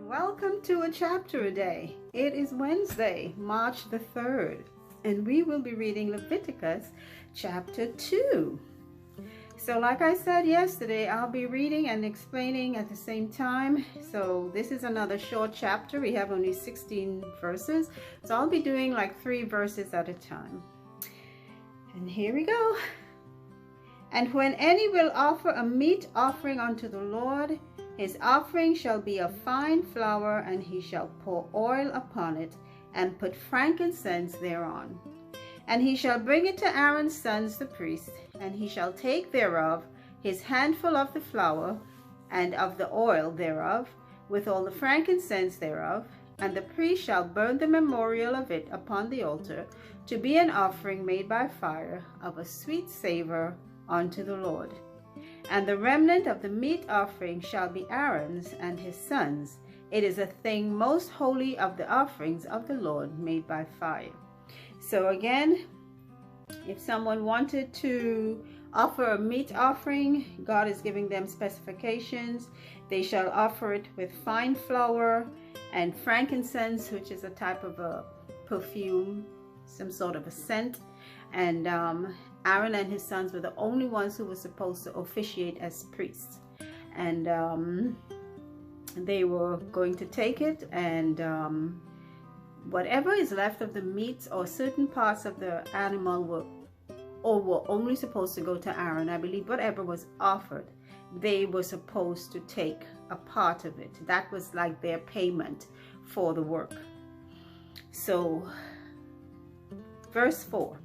Welcome to a chapter a day. It is Wednesday, March the 3rd, and we will be reading Leviticus chapter 2. So like I said yesterday, I'll be reading and explaining at the same time. So this is another short chapter. We have only 16 verses, so I'll be doing like 3 verses at a time. And here we go. And when any will offer a meat offering unto the Lord, his offering shall be of fine flour, and he shall pour oil upon it, and put frankincense thereon. And he shall bring it to Aaron's sons the priests, and he shall take thereof his handful of the flour, and of the oil thereof, with all the frankincense thereof, and the priest shall burn the memorial of it upon the altar, to be an offering made by fire, of a sweet savor unto the Lord. And the remnant of the meat offering shall be Aaron's and his sons. It is a thing most holy of the offerings of the Lord made by fire. So again, if someone wanted to offer a meat offering, God is giving them specifications. They shall offer it with fine flour and frankincense, which is a type of a perfume, some sort of a scent. And Aaron and his sons were the only ones who were supposed to officiate as priests. And they were going to take it, and whatever is left of the meats or certain parts of the animal were only supposed to go to Aaron. I believe whatever was offered, they were supposed to take a part of it. That was like their payment for the work. So, verse 4.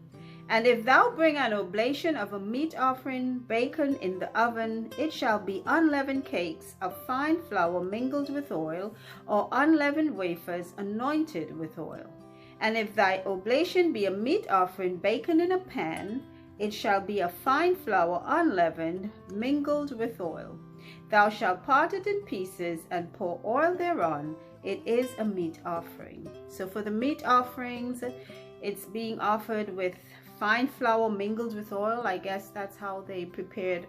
And if thou bring an oblation of a meat offering baken in the oven, it shall be unleavened cakes of fine flour mingled with oil, or unleavened wafers anointed with oil. And if thy oblation be a meat offering baken in a pan, it shall be a fine flour unleavened, mingled with oil. Thou shalt part it in pieces, and pour oil thereon. It is a meat offering. So for the meat offerings, it's being offered with fine flour mingled with oil. I guess that's how they prepared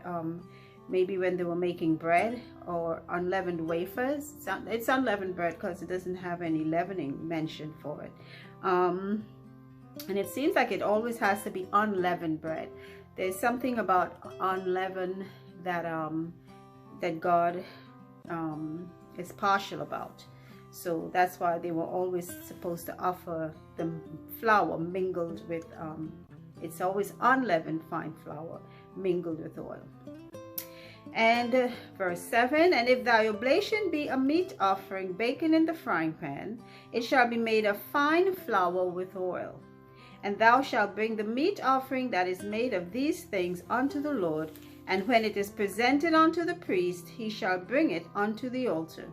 maybe when they were making bread, or unleavened wafers. It's unleavened bread because it doesn't have any leavening mentioned for it. And it seems like it always has to be unleavened bread. There's something about unleavened that that God is partial about. So that's why they were always supposed to offer the flour mingled with it's always unleavened fine flour mingled with oil. And verse 7, and if thy oblation be a meat offering baken in the frying pan, it shall be made of fine flour with oil. And thou shalt bring the meat offering that is made of these things unto the Lord, and when it is presented unto the priest, he shall bring it unto the altar.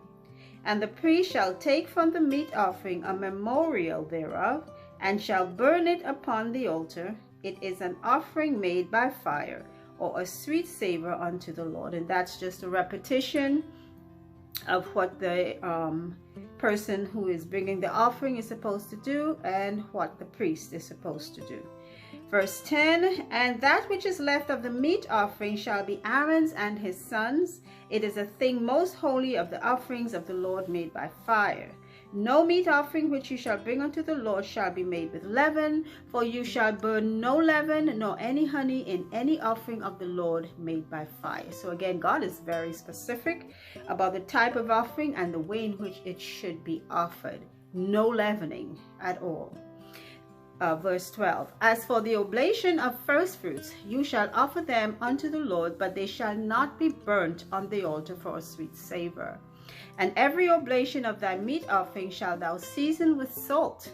And the priest shall take from the meat offering a memorial thereof, and shall burn it upon the altar. It is an offering made by fire, or a sweet savor unto the Lord. And that's just a repetition of what the person who is bringing the offering is supposed to do, and what the priest is supposed to do. Verse 10, and that which is left of the meat offering shall be Aaron's and his sons. It is a thing most holy of the offerings of the Lord made by fire. No meat offering which you shall bring unto the Lord shall be made with leaven, for you shall burn no leaven, nor any honey in any offering of the Lord made by fire. So again, God is very specific about the type of offering and the way in which it should be offered. No leavening at all. Verse 12, as for the oblation of first fruits, you shall offer them unto the Lord, but they shall not be burnt on the altar for a sweet savor. And every oblation of thy meat offering shall thou season with salt.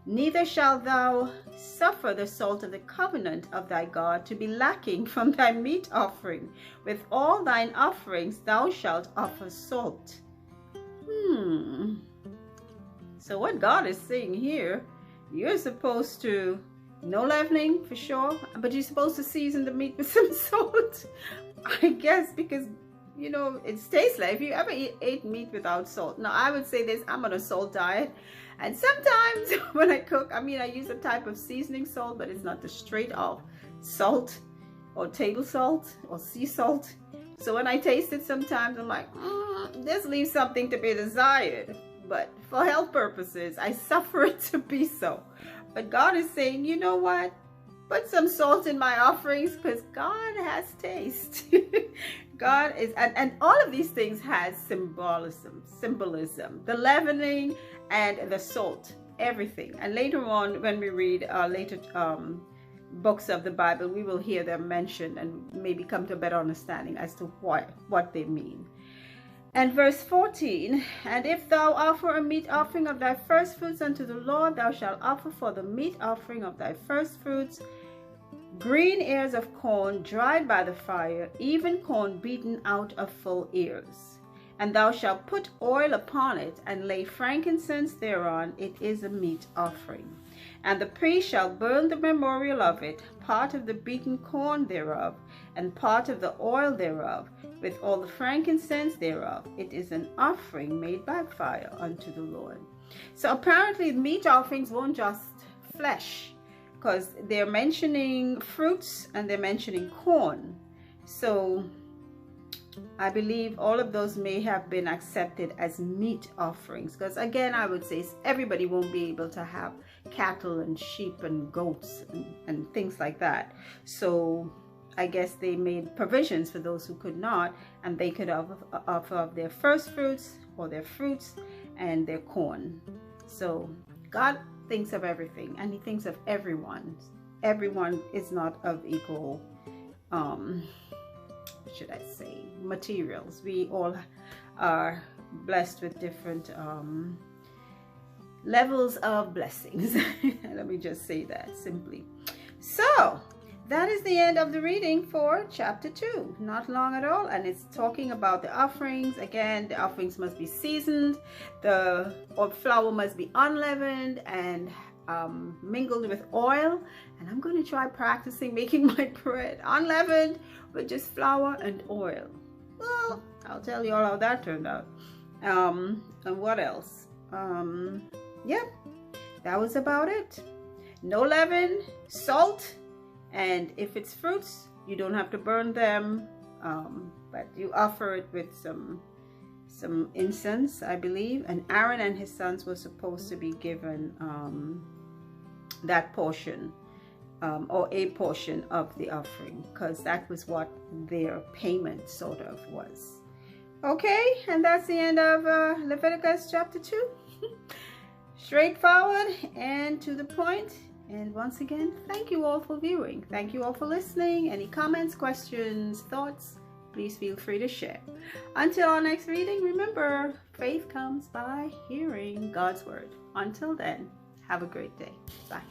Neither shalt thou suffer the salt of the covenant of thy God to be lacking from thy meat offering. With all thine offerings thou shalt offer salt. So what God is saying here, you're supposed to, no leavening for sure, but you're supposed to season the meat with some salt. I guess because, you know, it tastes like, if you ever ate meat without salt. Now, I would say this, I'm on a salt diet. And sometimes when I cook, I use a type of seasoning salt, but it's not the straight off salt or table salt or sea salt. So when I taste it sometimes, I'm like, this leaves something to be desired. But for health purposes, I suffer it to be so. But God is saying, you know what? Put some salt in my offerings, because God has taste. God is, and all of these things has symbolism, the leavening and the salt, everything. And later on, when we read later books of the Bible, we will hear them mentioned and maybe come to a better understanding as to what they mean. And verse 14, and if thou offer a meat offering of thy first fruits unto the Lord, thou shalt offer for the meat offering of thy first fruits green ears of corn dried by the fire, even corn beaten out of full ears. And thou shalt put oil upon it, and lay frankincense thereon. It is a meat offering. And the priest shall burn the memorial of it, part of the beaten corn thereof, and part of the oil thereof, with all the frankincense thereof. It is an offering made by fire unto the Lord. So apparently meat offerings won't just flesh, because they're mentioning fruits and they're mentioning corn. So I believe all of those may have been accepted as meat offerings, because again, I would say everybody won't be able to have cattle and sheep and goats and things like that. So I guess they made provisions for those who could not, and they could offer of their first fruits or their fruits and their corn. So God thinks of everything, and he thinks of everyone. Everyone is not of equal what should I say, materials. We all are blessed with different levels of blessings. Let me just say that simply. So that is the end of the reading for chapter 2. Not long at all, and it's talking about the offerings. Again, the offerings must be seasoned, the flour must be unleavened and mingled with oil. And I'm going to try practicing making my bread unleavened with just flour and oil. Well, I'll tell you all how that turned out. And what else? Yeah, that was about it. No leaven, salt, and if it's fruits, you don't have to burn them, but you offer it with some incense, I believe. And Aaron and his sons were supposed to be given that portion, or a portion of the offering, because that was what their payment sort of was. Okay, and that's the end of Leviticus chapter 2. Straightforward and to the point. And once again, thank you all for viewing. Thank you all for listening. Any comments, questions, thoughts, please feel free to share. Until our next reading, remember, faith comes by hearing God's word. Until then, have a great day. Bye.